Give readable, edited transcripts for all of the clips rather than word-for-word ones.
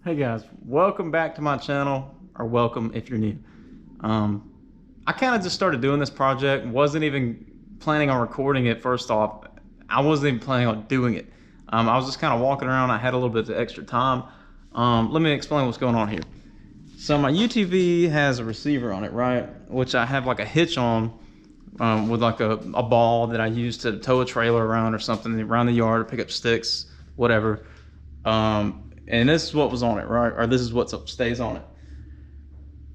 Hey guys, welcome back to my channel, or welcome if you're new. I kind of just started doing this project, wasn't even planning on recording it first off. I wasn't even planning on doing it. I was just kind of walking around, I had a little bit of extra time. Let me explain what's going on here. So my UTV has a receiver on it, right? Which I have like a hitch on with like a ball that I use to tow a trailer around or something around the yard or pick up sticks, whatever. And this is what was on it, right? Or this is what stays on it.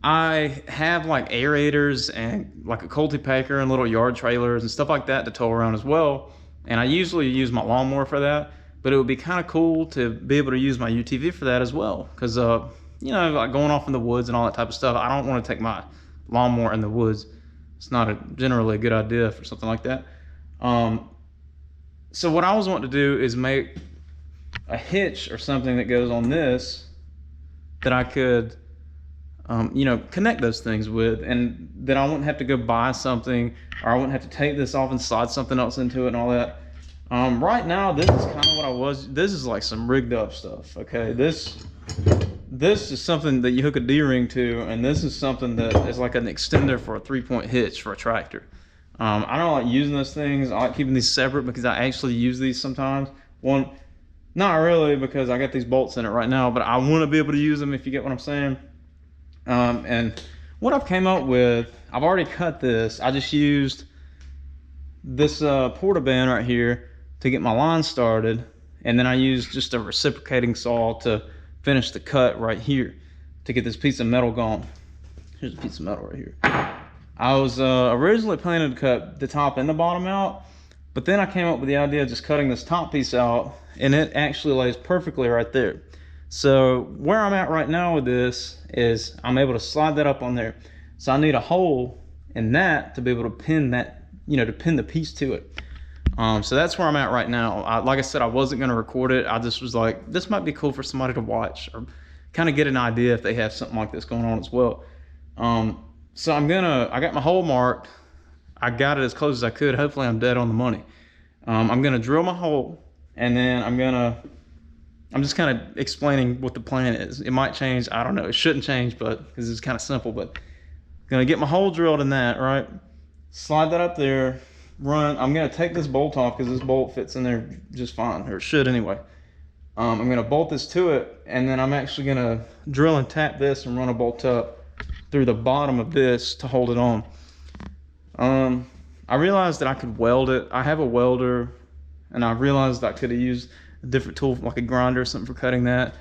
I have like aerators and like a cultipacker and little yard trailers and stuff like that to tow around as well. And I usually use my lawnmower for that, but it would be kind of cool to be able to use my UTV for that as well. Cause you know, like going off in the woods and all that type of stuff, I don't want to take my lawnmower in the woods. It's not generally a good idea for something like that. So what I was wanting to do is make a hitch or something that goes on this that I could you know, connect those things with, and then I wouldn't have to go buy something, or I wouldn't have to take this off and slide something else into it and all that. Right now, this is kind of what I was. This is like some rigged up stuff. Okay, this is something that you hook a D-ring to, and this is something that is like an extender for a 3-point hitch for a tractor. I don't like using those things. I like keeping these separate because I actually use these sometimes. One, not really, because I got these bolts in it right now, but I want to be able to use them, if you get what I'm saying. And what I've came up with, I've already cut this. I just used this porta band right here to get my line started, and then I used just a reciprocating saw to finish the cut right here to get this piece of metal gone. Here's a piece of metal right here. I was originally planning to cut the top and the bottom out, but then I came up with the idea of just cutting this top piece out, and it actually lays perfectly right there. So where I'm at right now with this is I'm able to slide that up on there. So I need a hole in that to be able to pin that, you know, to pin the piece to it. So that's where I'm at right now. Like I said, I wasn't going to record it. I just was like, this might be cool for somebody to watch or kind of get an idea if they have something like this going on as well. So I got my hole marked. I got it as close as I could. Hopefully I'm dead on the money. I'm going to drill my hole, and then I'm just kind of explaining what the plan is. It might change. I don't know. It shouldn't change, but because it's kind of simple. But gonna get my hole drilled in that, right? Slide that up there. Run. I'm gonna take this bolt off because this bolt fits in there just fine, or it should anyway. I'm gonna bolt this to it, and then I'm actually gonna drill and tap this and run a bolt up through the bottom of this to hold it on. I realized that I could weld it. I have a welder, and I realized I could have used a different tool like a grinder or something for cutting that,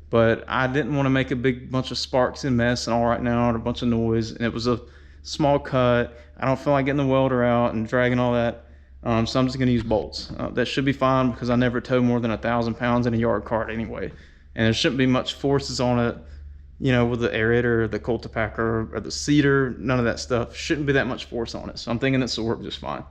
but I didn't want to make a big bunch of sparks and mess and all right now, and a bunch of noise, and it was a small cut. I don't feel like getting the welder out and dragging all that, so I'm just going to use bolts. That should be fine because I never tow more than 1,000 pounds in a yard cart anyway, and there shouldn't be much forces on it, you know, with the aerator or the cultipacker or the seeder. None of that stuff shouldn't be that much force on it, so I'm thinking this will work just fine.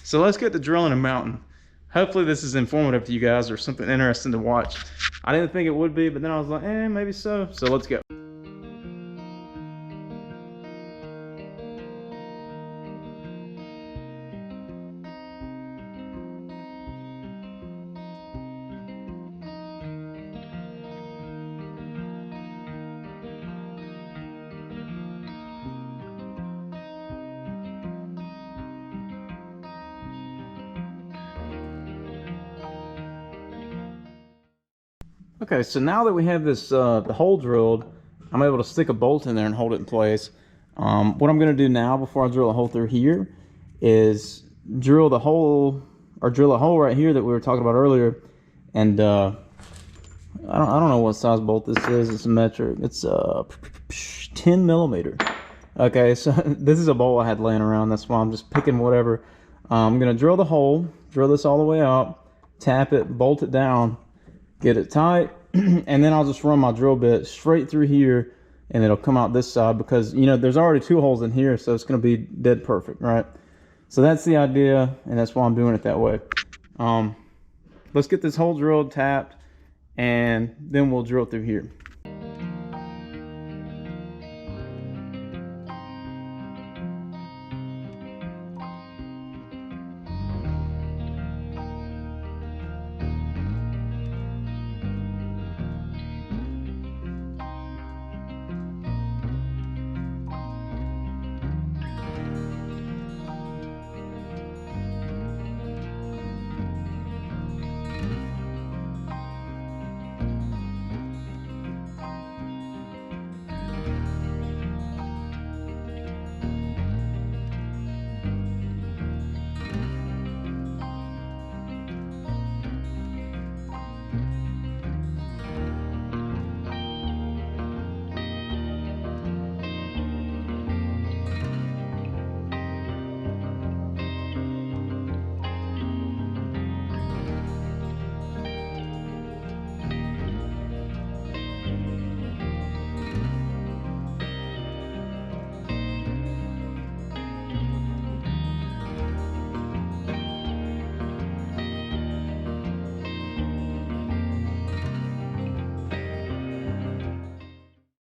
So let's get to drilling and mounting. Hopefully this is informative to you guys or something interesting to watch. I didn't think it would be, but then I was like, maybe so. So let's go. Okay, so now that we have this the hole drilled, I'm able to stick a bolt in there and hold it in place. What I'm going to do now before I drill a hole through here is drill a hole right here that we were talking about earlier. And I don't know what size bolt this is. It's a metric. It's 10 millimeter. Okay, so this is a bolt I had laying around. That's why I'm just picking whatever. I'm going to drill the hole, drill this all the way out, tap it, bolt it down, get it tight, and then I'll just run my drill bit straight through here, and it'll come out this side because, you know, there's already 2 holes in here, so it's going to be dead perfect, right? So that's the idea, and that's why I'm doing it that way. Let's get this hole drilled, tapped, and then we'll drill through here.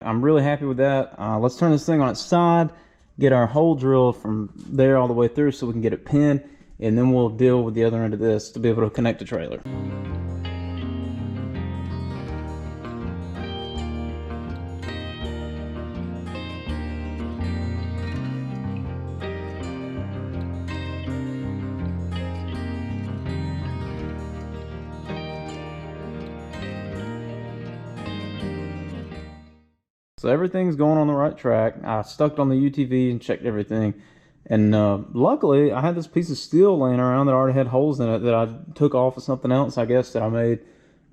I'm really happy with that. Let's turn this thing on its side, get our hole drilled from there all the way through so we can get it pinned, and then we'll deal with the other end of this to be able to connect the trailer. So everything's going on the right track. I stuck it on the UTV and checked everything. And luckily, I had this piece of steel laying around that already had holes in it that I took off of something else, I guess, that I made.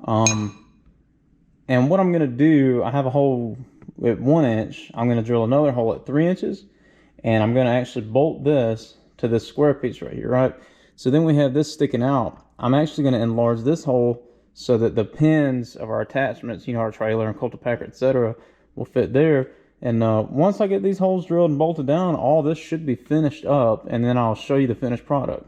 And what I'm going to do, I have a hole at 1 inch. I'm going to drill another hole at 3 inches. And I'm going to actually bolt this to this square piece right here, right? So then we have this sticking out. I'm actually going to enlarge this hole so that the pins of our attachments, you know, our trailer and cultipacker, etc., will fit there. And once I get these holes drilled and bolted down, all this should be finished up, and then I'll show you the finished product.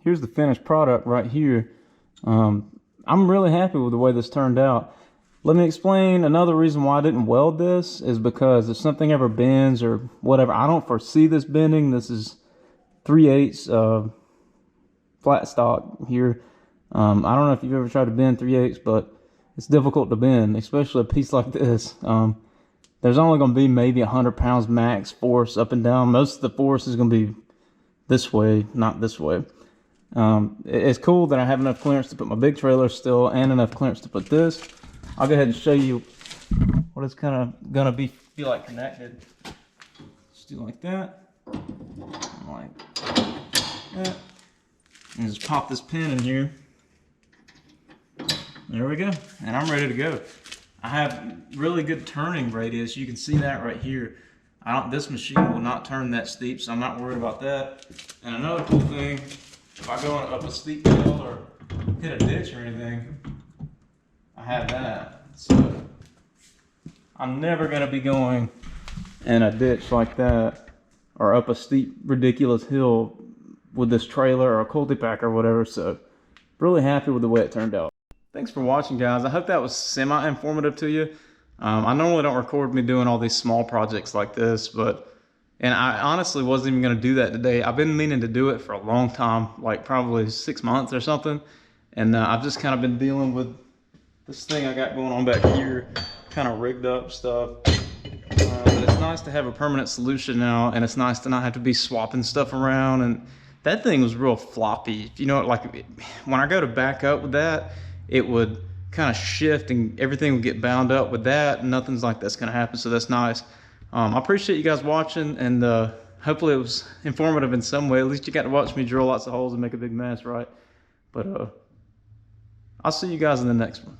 Here's the finished product right here. I'm really happy with the way this turned out. Let me explain another reason why I didn't weld this is because if something ever bends or whatever, I don't foresee this bending. This is 3/8 flat stock here. I don't know if you've ever tried to bend 3/8, but it's difficult to bend, especially a piece like this. There's only going to be maybe 100 pounds max force up and down. Most of the force is going to be this way, not this way. It's cool that I have enough clearance to put my big trailer still and enough clearance to put this. I'll go ahead and show you what it's kind of gonna be like connected. Just do like that, like that, and just pop this pin in here. There we go, and I'm ready to go. I have really good turning radius. You can see that right here. This machine will not turn that steep, so I'm not worried about that. And another cool thing, if I go up a steep hill or hit a ditch or anything, I have that. So I'm never going to be going in a ditch like that or up a steep, ridiculous hill with this trailer or a cultipacker or whatever. So really happy with the way it turned out. Thanks for watching, guys. I hope that was semi-informative to you. I normally don't record me doing all these small projects like this, and I honestly wasn't even going to do that today. I've been meaning to do it for a long time, like probably 6 months or something. And I've just kind of been dealing with this thing I got going on back here, kind of rigged up stuff. But it's nice to have a permanent solution now, and it's nice to not have to be swapping stuff around. And that thing was real floppy. You know, like when I go to back up with that, it would kind of shift and everything would get bound up with that, and nothing's like that's going to happen. So that's nice. I appreciate you guys watching, and hopefully it was informative in some way. At least you got to watch me drill lots of holes and make a big mess, right? But I'll see you guys in the next one.